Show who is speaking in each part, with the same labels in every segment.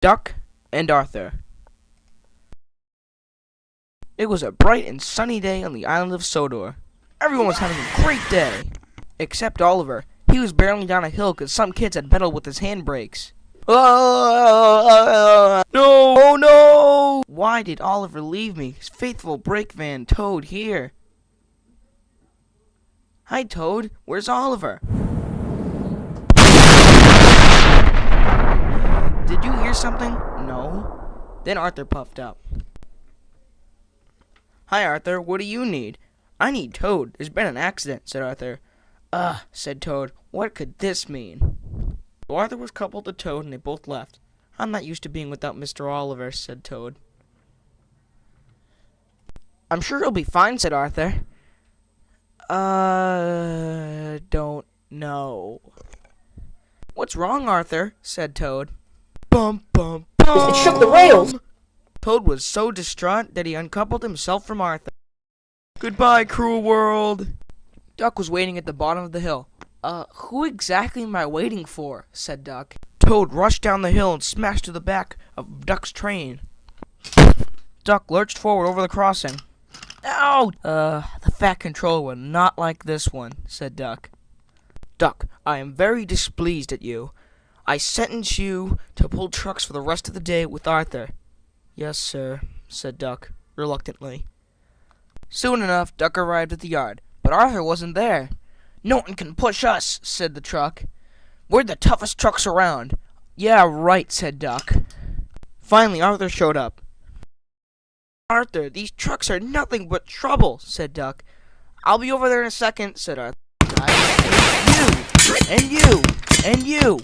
Speaker 1: Duck and Arthur. It was a bright and sunny day on the island of Sodor. Everyone was having a great day. Except Oliver. He was barreling down a hill because some kids had meddled with his handbrakes. No! Oh no! Why did Oliver leave me? His faithful brake van, Toad, here. Hi, Toad. Where's Oliver? Did you hear something? No. Then Arthur puffed up. Hi, Arthur. What do you need? I need Toad. There's been an accident, said Arthur. Said Toad. What could this mean? So Arthur was coupled to Toad, and they both left. I'm not used to being without Mr. Oliver, said Toad. I'm sure he'll be fine, said Arthur. Don't know. What's wrong, Arthur? Said Toad. Bum, bum, bum.
Speaker 2: It shook the rails.
Speaker 1: Toad was so distraught that he uncoupled himself from Arthur. Goodbye, cruel world. Duck was waiting at the bottom of the hill. Who exactly am I waiting for? Said Duck. Toad rushed down the hill and smashed to the back of Duck's train. Duck lurched forward over the crossing. Ow! The Fat Controller would not like this one, said Duck. Duck, I am very displeased at you. I sentence you to pull trucks for the rest of the day with Arthur. Yes, sir, said Duck, reluctantly. Soon enough, Duck arrived at the yard, but Arthur wasn't there. No one can push us, said the truck. We're the toughest trucks around. Yeah, right, said Duck. Finally, Arthur showed up. Arthur, these trucks are nothing but trouble, said Duck. I'll be over there in a second, said Arthur. And you.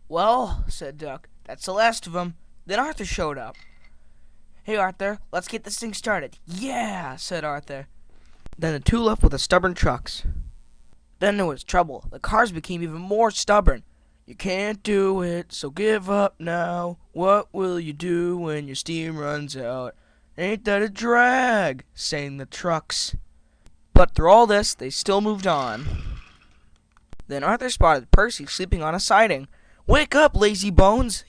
Speaker 1: Well, said Duck, that's the last of them. Then Arthur showed up. Hey, Arthur, let's get this thing started. Yeah, said Arthur. Then the two left with the stubborn trucks. Then there was trouble. The cars became even more stubborn. You can't do it, so give up now. What will you do when your steam runs out? Ain't that a drag? Sang the trucks. But through all this, they still moved on. Then Arthur spotted Percy sleeping on a siding. Wake up, lazy bones!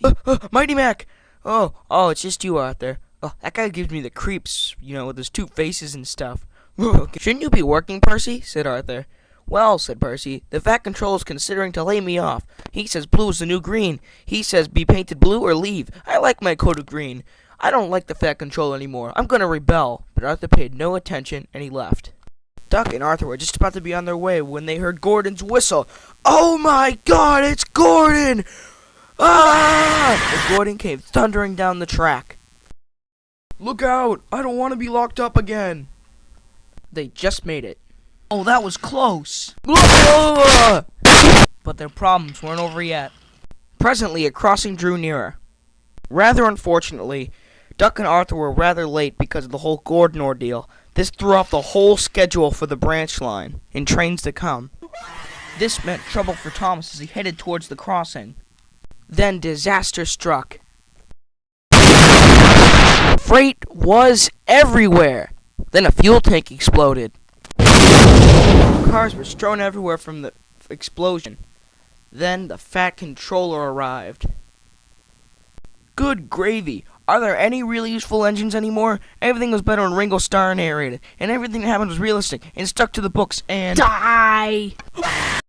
Speaker 1: Mighty Mac! Oh, it's just you, Arthur. Oh, that guy gives me the creeps, with his two faces and stuff. Shouldn't you be working, Percy? Said Arthur. Well, said Percy, the Fat Controller's considering to lay me off. He says blue is the new green. He says be painted blue or leave. I like my coat of green. I don't like the Fat Controller anymore. I'm gonna rebel. But Arthur paid no attention, and he left. Duck and Arthur were just about to be on their way when they heard Gordon's whistle. Oh my God, it's Gordon! Ah! And Gordon came thundering down the track. Look out! I don't want to be locked up again. They just made it. Oh, that was close. But their problems weren't over yet. Presently, a crossing drew nearer. Rather unfortunately, Duck and Arthur were rather late because of the whole Gordon ordeal. This threw off the whole schedule for the branch line and trains to come. This meant trouble for Thomas as he headed towards the crossing. Then disaster struck. Freight was everywhere. Then a fuel tank exploded. Cars were strewn everywhere from the explosion. Then the Fat Controller arrived. Good gravy. Are there any really useful engines anymore? Everything was better when Ringo Starr narrated, and everything that happened was realistic and stuck to the books and... Die!